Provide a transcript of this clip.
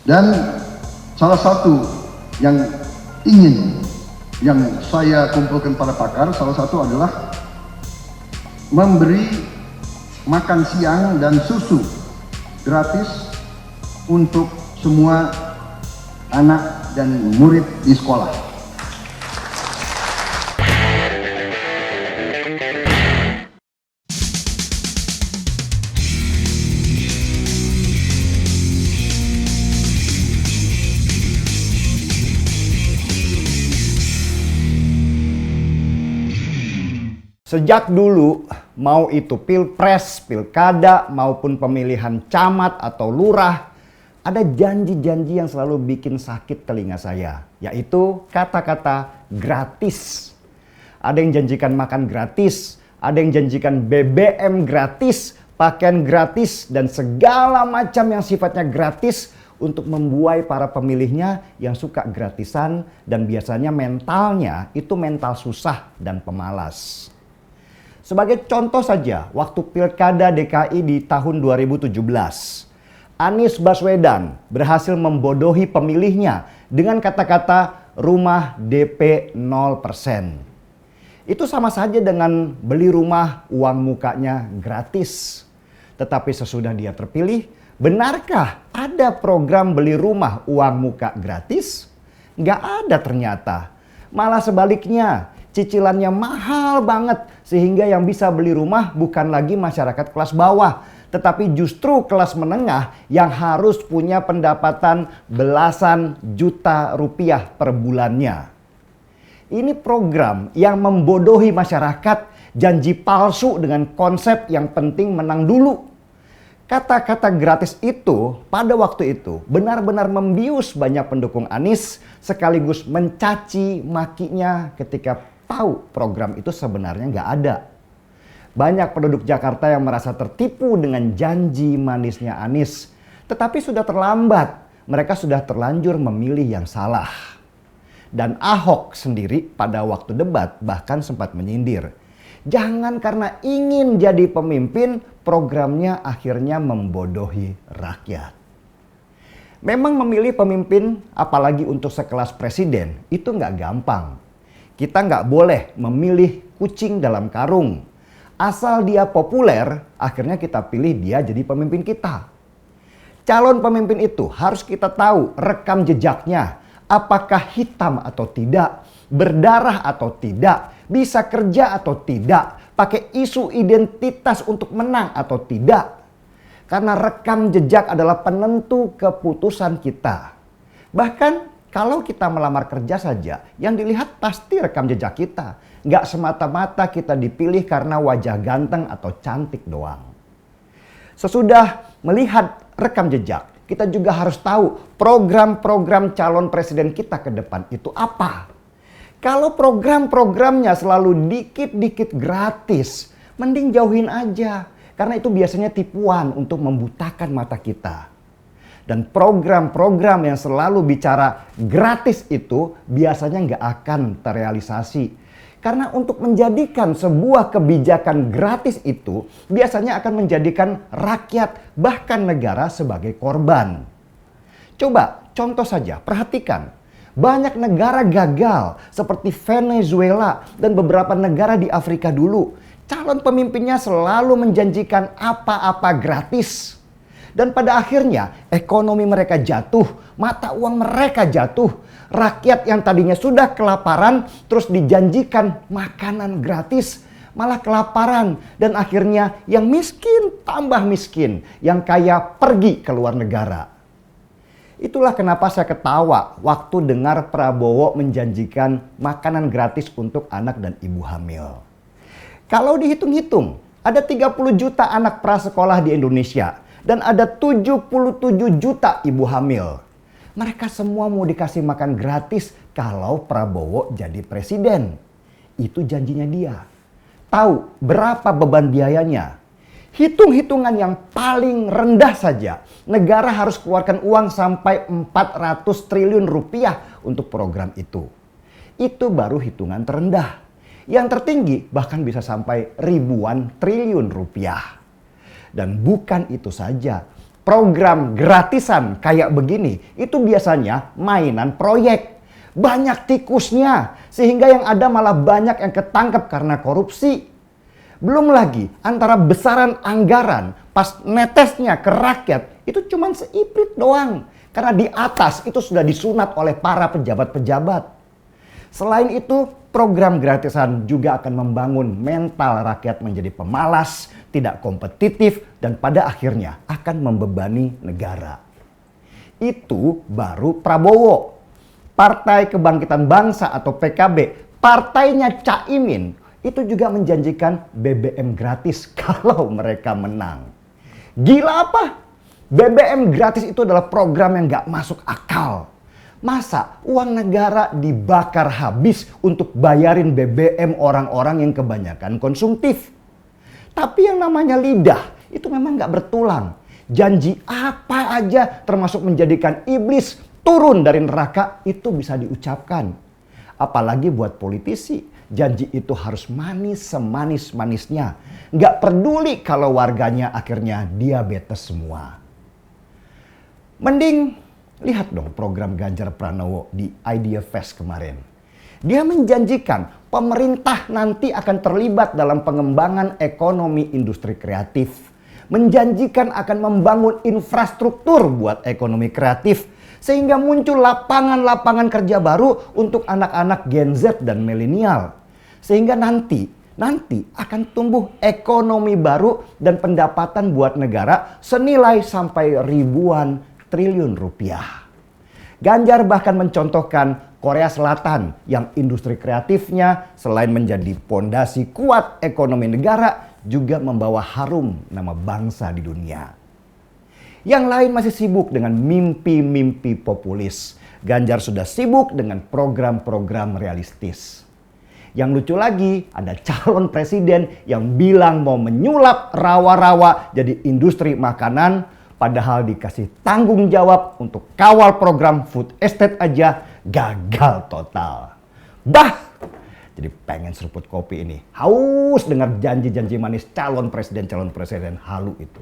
Dan salah satu yang saya kumpulkan para pakar, salah satu adalah memberi makan siang dan susu gratis untuk semua anak dan murid di sekolah. Sejak dulu, mau itu pilpres, pilkada, maupun pemilihan camat atau lurah, ada janji-janji yang selalu bikin sakit telinga saya, yaitu kata-kata gratis. Ada yang janjikan makan gratis, ada yang janjikan BBM gratis, pakaian gratis, dan segala macam yang sifatnya gratis untuk membuai para pemilihnya yang suka gratisan dan biasanya mentalnya itu mental susah dan pemalas. Sebagai contoh saja, waktu Pilkada DKI di tahun 2017, Anies Baswedan berhasil membodohi pemilihnya dengan kata-kata rumah DP 0%. Itu sama saja dengan beli rumah uang mukanya gratis. Tetapi sesudah dia terpilih, benarkah ada program beli rumah uang muka gratis? Nggak ada ternyata. Malah sebaliknya, cicilannya mahal banget sehingga yang bisa beli rumah bukan lagi masyarakat kelas bawah, tetapi justru kelas menengah yang harus punya pendapatan belasan juta rupiah per bulannya. Ini program yang membodohi masyarakat, janji palsu dengan konsep yang penting menang dulu. Kata-kata gratis itu pada waktu itu benar-benar membius banyak pendukung Anies sekaligus mencaci makinya ketika tahu program itu sebenarnya nggak ada. Banyak penduduk Jakarta yang merasa tertipu dengan janji manisnya Anies. Tetapi sudah terlambat. Mereka sudah terlanjur memilih yang salah. Dan Ahok sendiri pada waktu debat bahkan sempat menyindir. Jangan karena ingin jadi pemimpin, programnya akhirnya membodohi rakyat. Memang memilih pemimpin, apalagi untuk sekelas presiden, itu nggak gampang. Kita nggak boleh memilih kucing dalam karung. Asal dia populer, akhirnya kita pilih dia jadi pemimpin kita. Calon pemimpin itu harus kita tahu rekam jejaknya. Apakah hitam atau tidak, berdarah atau tidak, bisa kerja atau tidak, pakai isu identitas untuk menang atau tidak. Karena rekam jejak adalah penentu keputusan kita. Bahkan kalau kita melamar kerja saja, yang dilihat pasti rekam jejak kita. Nggak semata-mata kita dipilih karena wajah ganteng atau cantik doang. Sesudah melihat rekam jejak, kita juga harus tahu program-program calon presiden kita ke depan itu apa. Kalau program-programnya selalu dikit-dikit gratis, mending jauhin aja. Karena itu biasanya tipuan untuk membutakan mata kita. Dan program-program yang selalu bicara gratis itu biasanya nggak akan terrealisasi. Karena untuk menjadikan sebuah kebijakan gratis itu biasanya akan menjadikan rakyat bahkan negara sebagai korban. Coba contoh saja, perhatikan. Banyak negara gagal seperti Venezuela dan beberapa negara di Afrika dulu. Calon pemimpinnya selalu menjanjikan apa-apa gratis. Dan pada akhirnya ekonomi mereka jatuh, mata uang mereka jatuh. Rakyat yang tadinya sudah kelaparan terus dijanjikan makanan gratis, malah kelaparan. Dan akhirnya yang miskin tambah miskin, yang kaya pergi ke luar negara. Itulah kenapa saya ketawa waktu dengar Prabowo menjanjikan makanan gratis untuk anak dan ibu hamil. Kalau dihitung-hitung, ada 30 juta anak prasekolah di Indonesia. Dan ada 77 juta ibu hamil. Mereka semua mau dikasih makan gratis kalau Prabowo jadi presiden. Itu janjinya dia. Tahu berapa beban biayanya? Hitung-hitungan yang paling rendah saja. Negara harus keluarkan uang sampai 400 triliun rupiah untuk program itu. Itu baru hitungan terendah. Yang tertinggi bahkan bisa sampai ribuan triliun rupiah. Dan bukan itu saja, program gratisan kayak begini itu biasanya mainan proyek. Banyak tikusnya, sehingga yang ada malah banyak yang ketangkep karena korupsi. Belum lagi antara besaran anggaran pas netesnya ke rakyat itu cuma seiprit doang. Karena di atas itu sudah disunat oleh para pejabat-pejabat. Selain itu, program gratisan juga akan membangun mental rakyat menjadi pemalas, tidak kompetitif, dan pada akhirnya akan membebani negara. Itu baru Prabowo. Partai Kebangkitan Bangsa atau PKB, partainya Caimin, itu juga menjanjikan BBM gratis kalau mereka menang. Gila apa? BBM gratis itu adalah program yang gak masuk akal. Masa uang negara dibakar habis untuk bayarin BBM orang-orang yang kebanyakan konsumtif? Tapi yang namanya lidah itu memang gak bertulang. Janji apa aja termasuk menjadikan iblis turun dari neraka itu bisa diucapkan. Apalagi buat politisi, janji itu harus manis semanis-manisnya. Gak peduli kalau warganya akhirnya diabetes semua. Mending lihat dong program Ganjar Pranowo di Idea Fest kemarin. Dia menjanjikan pemerintah nanti akan terlibat dalam pengembangan ekonomi industri kreatif. Menjanjikan akan membangun infrastruktur buat ekonomi kreatif. Sehingga muncul lapangan-lapangan kerja baru untuk anak-anak Gen Z dan milenial. Sehingga nanti akan tumbuh ekonomi baru dan pendapatan buat negara senilai sampai ribuan triliun rupiah. Ganjar bahkan mencontohkan Korea Selatan yang industri kreatifnya selain menjadi pondasi kuat ekonomi negara juga membawa harum nama bangsa di dunia. Yang lain masih sibuk dengan mimpi-mimpi populis. Ganjar sudah sibuk dengan program-program realistis. Yang lucu lagi, ada calon presiden yang bilang mau menyulap rawa-rawa jadi industri makanan, padahal dikasih tanggung jawab untuk kawal program food estate aja gagal total. Bah! Jadi pengen seruput kopi ini. Haus dengar janji-janji manis calon presiden halu itu.